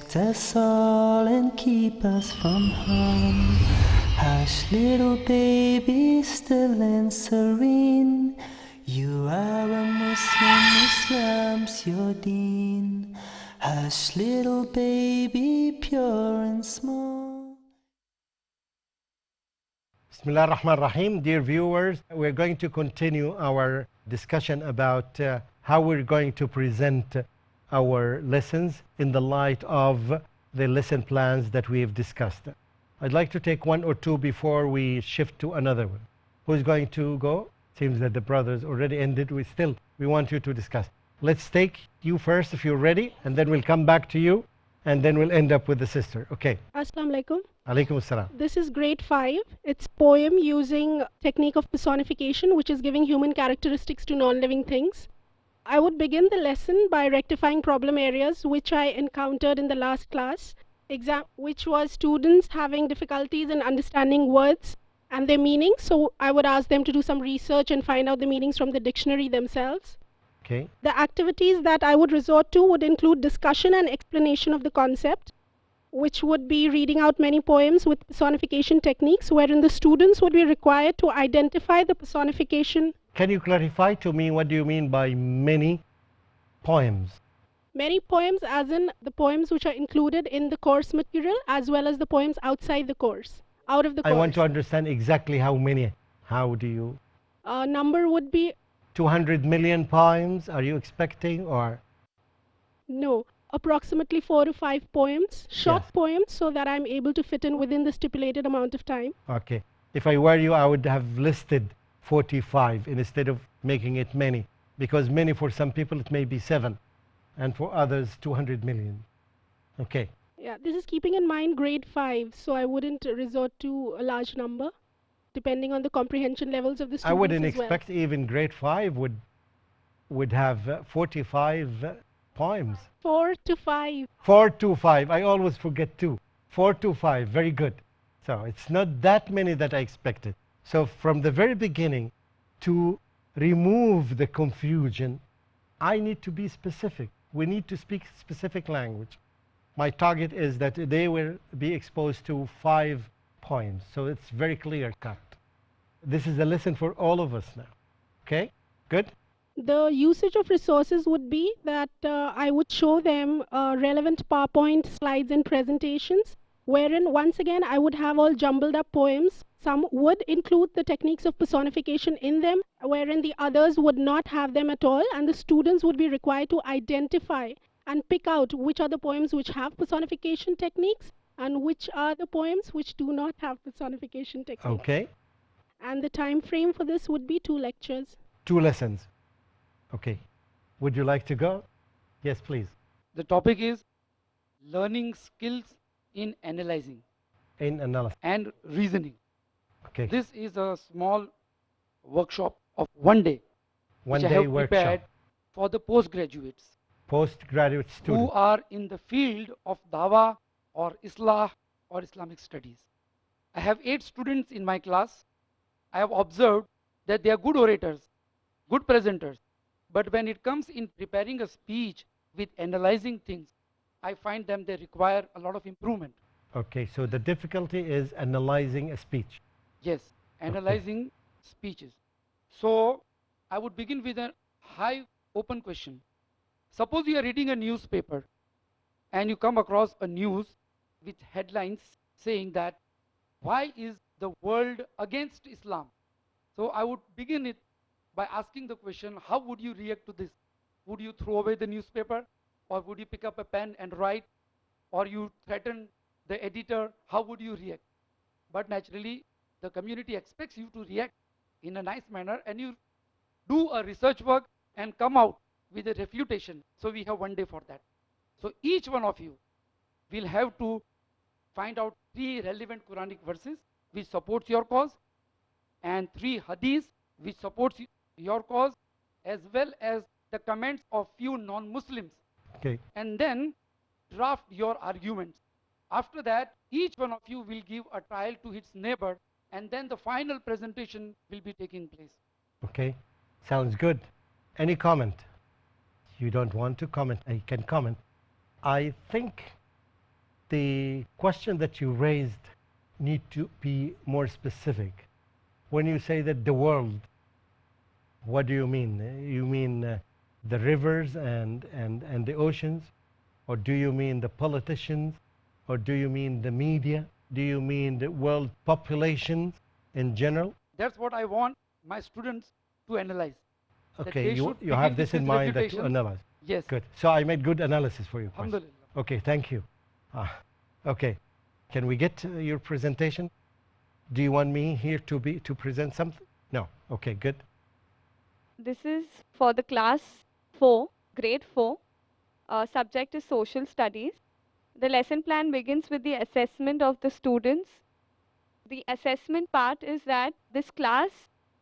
Protect us all and keep us from harm. Hush, little baby, still and serene. You are a Muslim, Islam's your deen. Hush, little baby, pure and small. Bismillah ar-Rahman ar-Rahim. Dear viewers, we're going to continue our discussion about how we're going to present our lessons in the light of the lesson plans that we have discussed. I'd like to take one or two before we shift to another one. Who's going to go? Seems that the brothers already ended. We want you to discuss. Let's take you first if you're ready, and then we'll come back to you, and then we'll end up with the sister. Okay. Assalamu alaikum. Alaikum assalam. This is grade 5. It's poem using technique of personification, which is giving human characteristics to non-living things. I would begin the lesson by rectifying problem areas which I encountered in the last class, which was students having difficulties in understanding words and their meanings. So I would ask them to do some research and find out the meanings from the dictionary themselves. Okay. The activities that I would resort to would include discussion and explanation of the concept, which would be reading out many poems with personification techniques, wherein the students would be required to identify the personification. Can you clarify to me what do you mean by many poems? Many poems as in the poems which are included in the course material, as well as the poems outside the course, out of the course. I want to understand exactly how many. How do you? Number would be 200 million poems are you expecting, or? no, approximately 4 to 5 poems, short Yes. poems, so that I'm able to fit in within the stipulated amount of time. Okay. If I were you, I would have listed 45 instead of making it many, because many for some people it may be 7, and for others 200 million. Okay. Yeah, this is keeping in mind grade 5, so I wouldn't resort to a large number, depending on the comprehension levels of the students I wouldn't as well. expect even grade 5 would have 45 poems. 4 to 5. 4 to 5. I always forget 2. 4 to 5. Very good. So it's not that many that I expected. So from the very beginning, to remove the confusion, I need to be specific. We need to speak specific language. My target is that they will be exposed to 5 poems. So it's very clear cut. This is a lesson for all of us now. Okay? Good? The usage of resources would be that I would show them relevant PowerPoint slides and presentations, wherein once again I would have all jumbled up poems. Some would include the techniques of personification in them, wherein the others would not have them at all, and the students would be required to identify and pick out which are the poems which have personification techniques and which are the poems which do not have personification techniques. Okay. And the time frame for this would be 2 lectures. 2 lessons. Okay. Would you like to go? Yes, please. The topic is learning skills in analyzing In analysis. and reasoning. Okay. This is a small workshop of 1 day, One which I day have prepared workshop. for the postgraduates Postgraduate who student. are in the field of Dawah or Islah or Islamic studies. I have 8 students in my class. I have observed that they are good orators, good presenters, but when it comes in preparing a speech with analyzing things, I find them they require a lot of improvement. Okay, so the difficulty is analyzing a speech. Yes, analyzing speeches. So I would begin with a high open question. Suppose you are reading a newspaper and you come across a news with headlines saying that why is the world against Islam? So I would begin it by asking the question, how would you react to this? Would you throw away the newspaper, or would you pick up a pen and write, or you threaten the editor? How would you react? But naturally, the community expects you to react in a nice manner, and you do a research work and come out with a refutation. So we have 1 day for that. So each one of you will have to find out 3 relevant Quranic verses which supports your cause, and 3 hadiths which supports your cause, as well as the comments of few non-Muslims. Okay. And then draft your arguments. After that, each one of you will give a trial to his neighbor, and then the final presentation will be taking place. Okay. Sounds good. Any comment? You don't want to comment? I can comment. I think the question that you raised need to be more specific. When you say that the world, what do you mean? You mean the rivers and the oceans? Or do you mean the politicians? Or do you mean the media? Do you mean the world population in general? That's what I want my students to analyze. That Okay, they you should have begin this with in his mind that to refutations. analyze. Yes. Good. So I made good analysis for you. Alhamdulillah. Okay, thank you. Okay, can we get your presentation? Do you want me here to present something? No. Okay, good. This is for the class 4, grade 4. Subject is social studies. The lesson plan begins with the assessment of the students. The assessment part is that this class,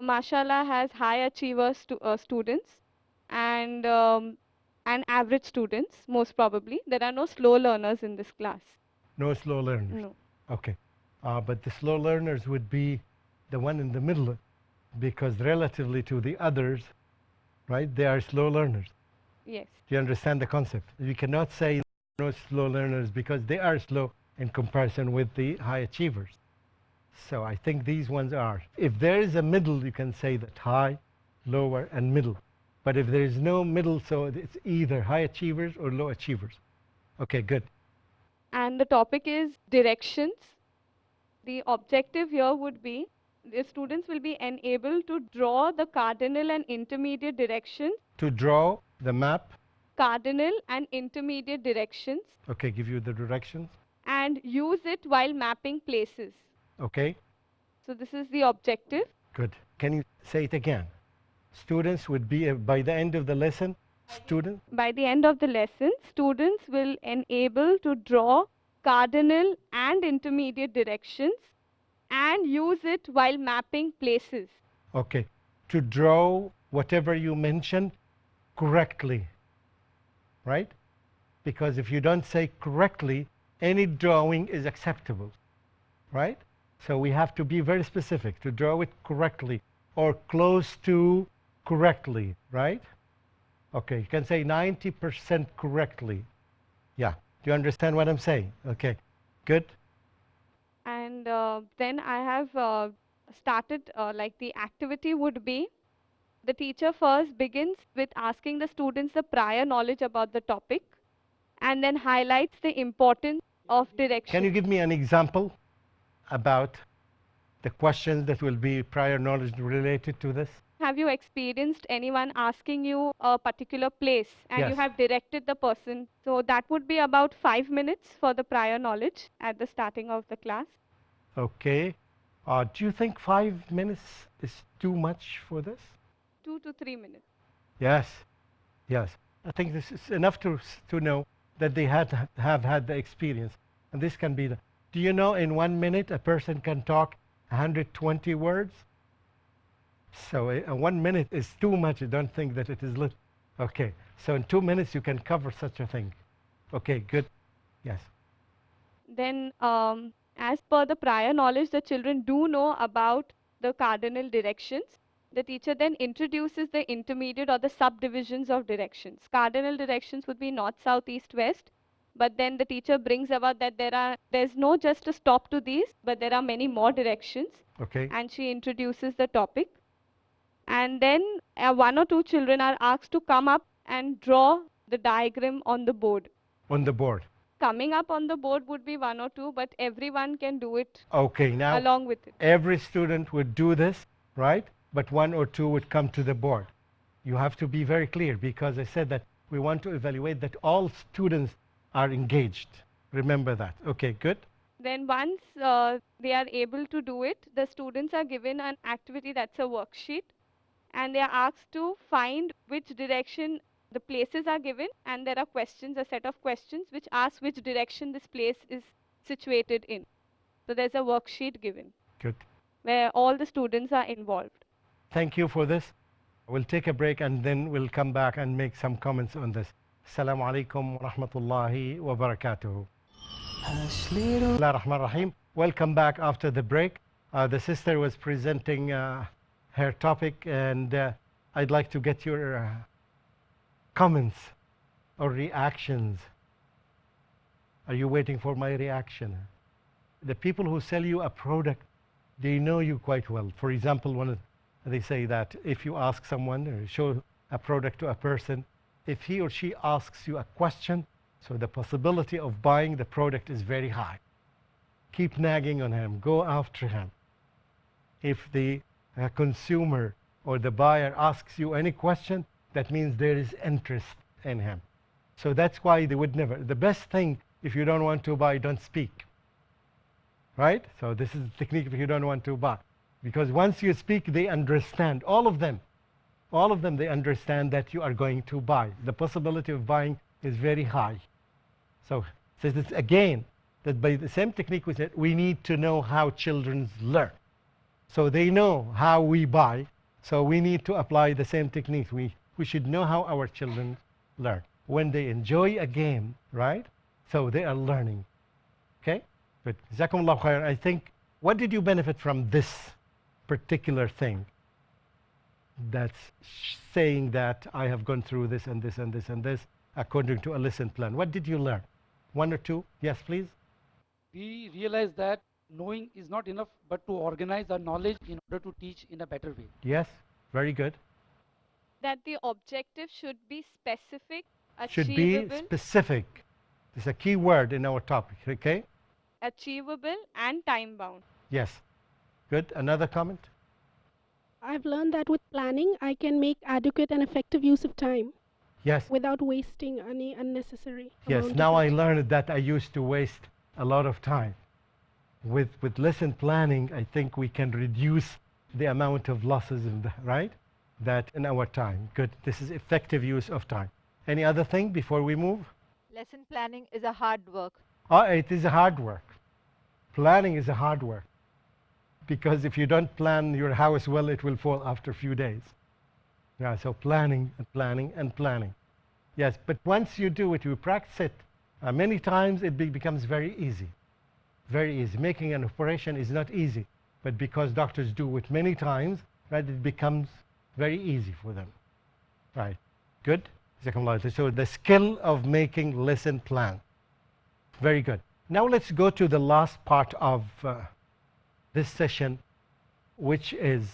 mashallah, has high achievers students and average students, most probably. There are no slow learners in this class. No slow learners. No. Okay. But the slow learners would be the one in the middle, because relatively to the others, right, they are slow learners. Yes. Do you understand the concept? You cannot say no slow learners because they are slow in comparison with the high achievers. So I think these ones are. If there is a middle, you can say that high, lower, and middle. But if there is no middle, so it's either high achievers or low achievers. Okay, good. And the topic is directions. The objective here would be the students will be enabled to draw the cardinal and intermediate directions. To draw the map. Cardinal and intermediate directions. Okay, give you the directions. And use it while mapping places. Okay. So this is the objective. Good. Can you say it again? Students would be, by the end of the lesson, By the end of the lesson, students will enable to draw cardinal and intermediate directions and use it while mapping places. Okay. To draw whatever you mentioned correctly, right? Because if you don't say correctly, any drawing is acceptable, right? So we have to be very specific to draw it correctly or close to correctly, right? Okay, you can say 90% correctly. Yeah, do you understand what I'm saying? Okay, good. And then I have started, like the activity would be, the teacher first begins with asking the students the prior knowledge about the topic and then highlights the importance of direction. Can you give me an example about the questions that will be prior knowledge related to this? Have you experienced anyone asking you a particular place and you Yes. have directed the person? So that would be about 5 minutes for the prior knowledge at the starting of the class. Okay. Do you think 5 minutes is too much for this? 2 to 3 minutes. Yes. Yes. I think this is enough to know that they have had the experience. And this can be do you know in 1 minute a person can talk 120 words? So 1 minute is too much. I don't think that it is little. Okay. So in 2 minutes you can cover such a thing. Okay, good. Yes. Then as per the prior knowledge, the children do know about the cardinal directions. The teacher then introduces the intermediate or the subdivisions of directions. Cardinal directions would be north, south, east, west. But then the teacher brings about that there's no just a stop to these, but there are many more directions. Okay. And she introduces the topic. And then 1 or 2 children are asked to come up and draw the diagram on the board. On the board. Coming up on the board would be 1 or 2, but everyone can do it. Okay, now along with it. Every student would do this, right? But 1 or 2 would come to the board. You have to be very clear, because I said that we want to evaluate that all students are engaged. Remember that. Okay, good. Then once they are able to do it, the students are given an activity that's a worksheet, and they are asked to find which direction the places are given, and there are questions, a set of questions which ask which direction this place is situated in. So there's a worksheet given. Good. Where all the students are involved. Thank you for this. We'll take a break and then we'll come back and make some comments on this. Assalamu alaikum wa rahmatullahi wa barakatuhu. Bismillah ar-Rahman ar-Rahim. Welcome back after the break. The sister was presenting her topic, and I'd like to get your comments or reactions Are you waiting for my reaction? The people who sell you a product, they know you quite well. For example, they say that if you ask someone or show a product to a person, if he or she asks you a question, so the possibility of buying the product is very high. Keep nagging on him, go after him. If the consumer or the buyer asks you any question, that means there is interest in him. So that's why they would never. The best thing, if you don't want to buy, don't speak. Right? So this is the technique if you don't want to buy. Because once you speak, they understand. All of them, they understand that you are going to buy. The possibility of buying is very high. So it's again, that by the same technique we said, we need to know how children learn. So they know how we buy, so we need to apply the same techniques. We should know how our children learn. When they enjoy a game, right? So they are learning. Okay? But Jazakumullah khair. I think, what did you benefit from this particular thing? That's saying that I have gone through this and this and this and this according to a lesson plan. What did you learn? One or two? Yes, please. We realize that knowing is not enough, but to organize our knowledge in order to teach in a better way. Yes, very good. That the objective should be specific, Should be achievable, specific. It's a key word in our topic, okay? achievable and time bound. Yes. Good. Another comment? I've learned that with planning, I can make adequate and effective use of time Yes. without wasting any unnecessary Yes. amount Now of I it. learned that I used to waste a lot of time. With lesson planning, I think we can reduce the amount of losses, right? That in our time. Good. This is effective use of time. Any other thing before we move? Lesson planning is a hard work. Oh, it is a hard work. Planning is a hard work. Because if you don't plan your house well, it will fall after a few days. Yeah, so planning and planning and planning. Yes, but once you do it, you practice it, many times it becomes very easy. Very easy. Making an operation is not easy, but because doctors do it many times, right, it becomes very easy for them. Right. Good. So the skill of making lesson plan. Very good. Now let's go to the last part of this session, which is,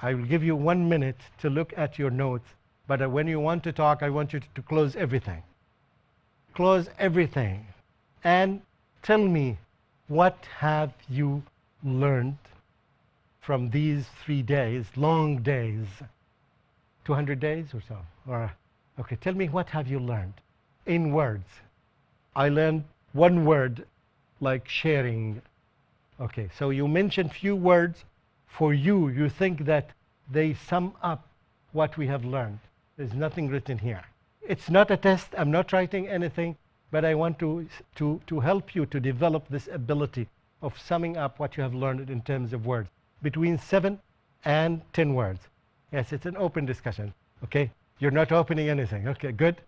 I will give you 1 minute to look at your notes, but when you want to talk, I want you to close everything. Close everything and tell me, what have you learned from these 3 days, long days, 200 days or so? Or, okay, tell me, what have you learned in words? I learned one word, like sharing. Okay, so you mentioned few words. For you, you think that they sum up what we have learned. There's nothing written here. It's not a test. I'm not writing anything, but I want to help you to develop this ability of summing up what you have learned in terms of words, between 7 and 10 words. Yes, it's an open discussion. Okay, you're not opening anything. Okay, good.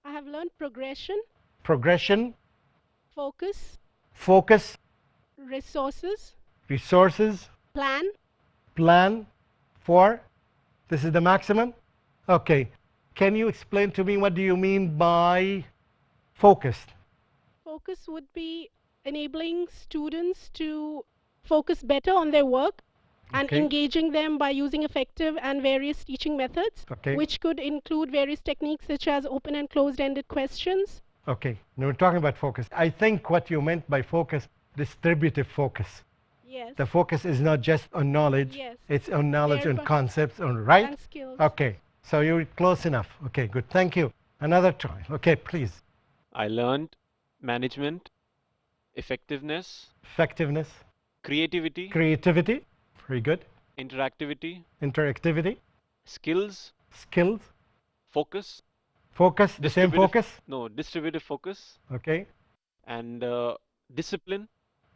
I have learned progression, Progression, focus, focus, resources, resources, plan. plan, for. This is the maximum. Okay, can you explain to me what do you mean by focused? Focus would be enabling students to focus better on their work and Okay. engaging them by using effective and various teaching methods, Okay. which could include various techniques such as open and closed-ended questions. Okay, now we're talking about focus. I think what you meant by focus, distributive focus. Yes. The focus is not just on knowledge, Yes. it's on knowledge and Thereby- concepts, on right? And skills. Okay, so you're close enough. Okay, good, thank you. Another try. Okay, please. I learned management, effectiveness, Effectiveness, creativity, creativity, very good. interactivity, Interactivity, skills, skills, focus, focus, the same distributive- focus. no, distributive focus, Okay, and discipline.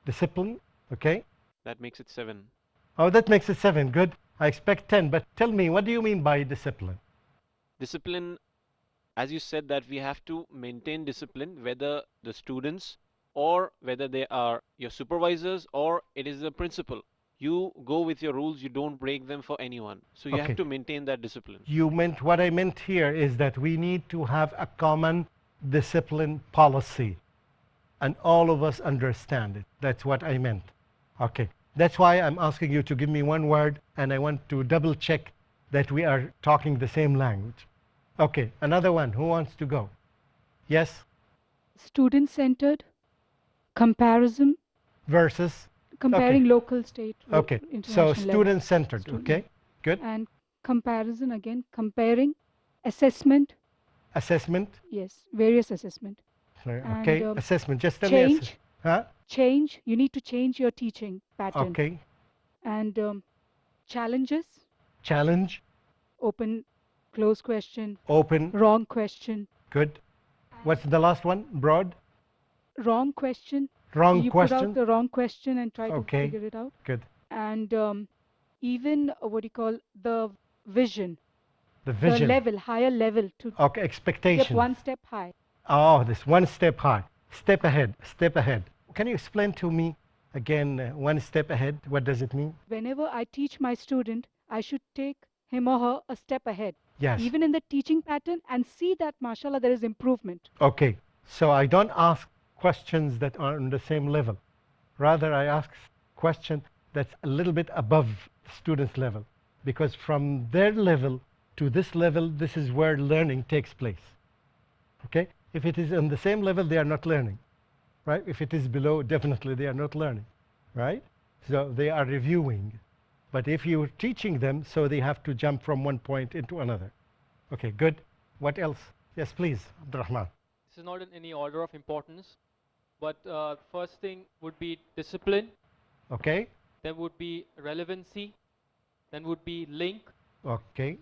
discipline, okay. That makes it 7. Oh, that makes it 7, good. I expect 10, but tell me, what do you mean by discipline? Discipline, as you said, that we have to maintain discipline, whether the students or whether they are your supervisors or it is the principal. You go with your rules, you don't break them for anyone. So you Okay. have to maintain that discipline. What I meant here is that we need to have a common discipline policy. and all of us understand it. That's what I meant. Okay. That's why I'm asking you to give me one word, and I want to double check that we are talking the same language. Okay, another one. Who wants to go? Yes? Student-centered, comparison, Versus? comparing local, state, Okay, so international level. student-centered. Okay, good. And comparison again, comparing, assessment, Assessment? yes, various assessment. Okay, And assessment. Just tell me. change, Huh? change, you need to change your teaching pattern. Okay. And challenges, Challenge? open, close question, Open? wrong question. Good. What's the last one? Broad? Wrong question. Wrong you question? put out the wrong question and try to Okay. figure it out. Good. And even what do you call the vision, The vision. the level, higher level to Okay, get expectation. one step high. Oh, this one step high. Step ahead. Step ahead. Can you explain to me again one step ahead? What does it mean? Whenever I teach my student, I should take him or her a step ahead. Yes. Even in the teaching pattern, and see that, mashallah, there is improvement. Okay. So I don't ask questions that are on the same level. Rather, I ask question that's a little bit above the student's level. Because from their level to this level, this is where learning takes place. Okay? If it is on the same level, they are not learning. Right? If it is below, definitely they are not learning. Right? So they are reviewing. But if you're teaching them, so they have to jump from one point into another. Okay, good. What else? Yes, please, Abdurrahman. This is not in any order of importance, but first thing would be discipline. Okay. Then would be relevancy. Then would be link. Okay.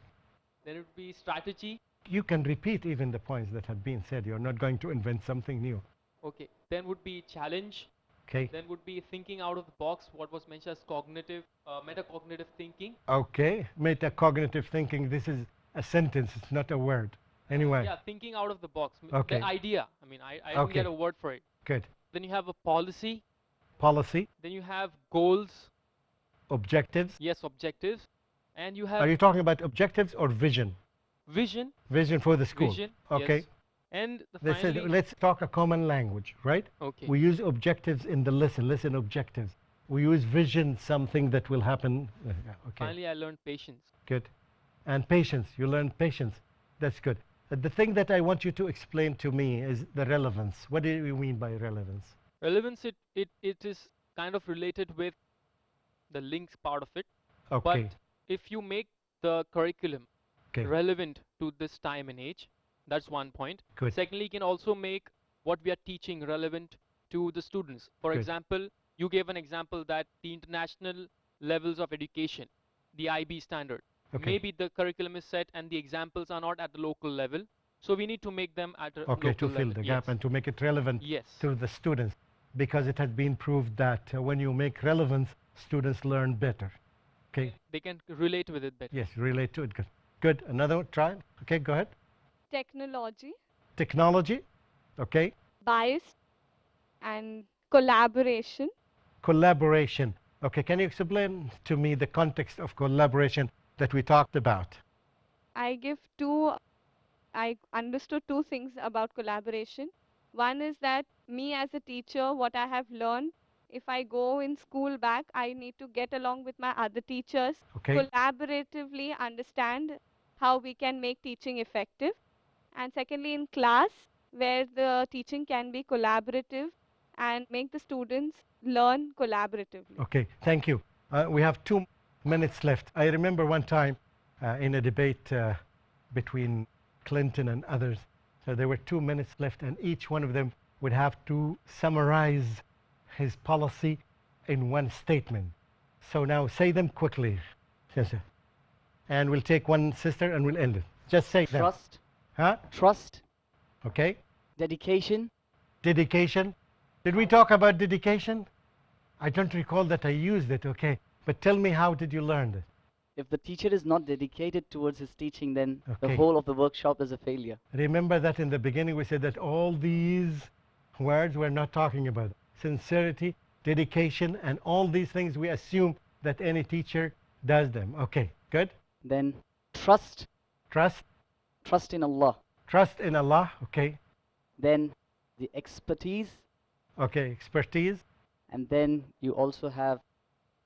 Then it would be strategy. You can repeat even the points that have been said. You're not going to invent something new. Okay. Then would be challenge. Okay. Then would be thinking out of the box, what was mentioned as cognitive, metacognitive thinking. Okay. Metacognitive thinking. This is a sentence. It's not a word. Anyway. Yeah, thinking out of the box. Okay. The idea. I mean, I didn't get a word for it. Good. Then you have a policy. Policy. Then you have goals. Objectives. Yes, objectives. And you have... Are you talking about objectives or vision? Vision. Vision for the school. Vision. Okay. Yes. And finally, let's talk a common language, right? Okay. We use objectives in the lesson objectives. We use vision, something that will happen. Okay. Finally, I learned patience. Good. And patience. You learn patience. That's good. The thing that I want you to explain to me is the relevance. What do you mean by relevance? Relevance, it is kind of related with the links part of it. Okay. But if you make the curriculum relevant to this time and age, that's one point. Good. Secondly, you can also make what we are teaching relevant to the students. For example, you gave an example that the international levels of education, the IB standard, maybe the curriculum is set and the examples are not at the local level. So we need to make them at a local to fill level. the gap and to make it relevant to the students. Because it has been proved that when you make relevance, students learn better. Okay. They can relate with it better. Yes, relate to it. Good. Good. Another try. Okay, go ahead. Technology. Technology. Okay. Bias and collaboration. Collaboration. Okay, can you explain to me the context of collaboration that we talked about? I understood two things about collaboration. One is that me as a teacher, what I have learned, if I go in school back, I need to get along with my other teachers, collaboratively understand how we can make teaching effective. And secondly, in class, where the teaching can be collaborative and make the students learn collaboratively. Okay, thank you. We have 2 minutes left. I remember one time in a debate between Clinton and others, so there were 2 minutes left, and each one of them would have to summarize his policy in one statement. So now say them quickly. Yes, sir. And we'll take one sister and we'll end it. Just say them. Trust. Huh? Trust. Okay. Dedication. Dedication. Did we talk about dedication? I don't recall that I used it, okay. But tell me, how did you learn it? If the teacher is not dedicated towards his teaching, then the whole of the workshop is a failure. Remember that in the beginning we said that all these words we're not talking about. Sincerity, dedication, and all these things we assume that any teacher does them. Okay, good. Then trust. Trust. Trust in Allah. Trust in Allah, okay. Then the expertise. Okay, expertise. And then you also have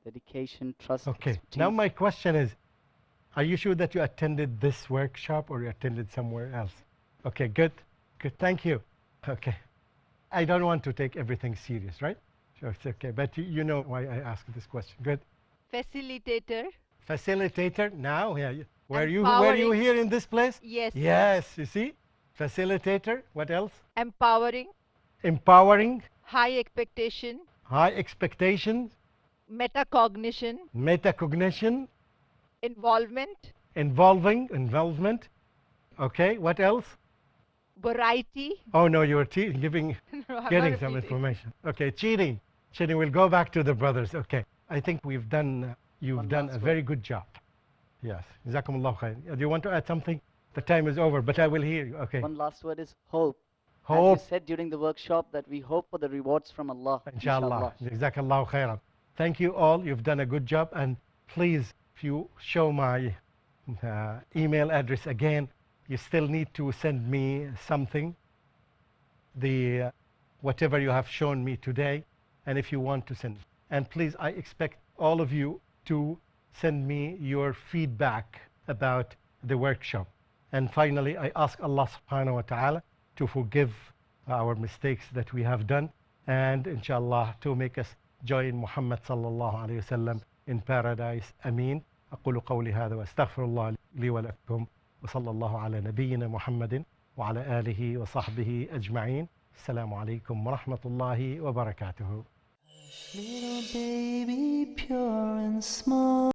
dedication, trust, Okay. Now expertise. my question is, are you sure that you attended this workshop or you attended somewhere else? Okay, good. Good. Thank you. Okay. I don't want to take everything serious, right? Sure, it's okay. But you know why I asked this question. Good. Facilitator. Facilitator. Now, yeah. Were you Empowering. here in this place? Yes. Yes. You see, facilitator. What else? Empowering. Empowering. High expectation. High expectations. Metacognition. Metacognition. Involvement. Involvement. Okay. What else? Variety. Oh no, you were getting Not some repeating. information. Okay, cheating. We'll go back to the brothers. Okay, I think you've done a very good job. Yes. Jazakumullah khair. Do you want to add something? The time is over, but I will hear you. Okay. One last word is hope. Hope. As you said during the workshop, that we hope for the rewards from Allah. Inshallah. Jazakallah khairan. Thank you all. You've done a good job. And please, if you show my email address again, you still need to send me something, the whatever you have shown me today, and if you want to send. And please, I expect all of you to send me your feedback about the workshop. And finally, I ask Allah subhanahu wa ta'ala to forgive our mistakes that we have done, and inshallah to make us join Muhammad sallallahu alayhi wa sallam in paradise. Ameen. أقول قولي هذا وأستغفر الله لي ولكم وصلى الله على نبينا محمد وعلى آله وصحبه أجمعين. السلام عليكم ورحمة الله وبركاته. Little baby, pure and small.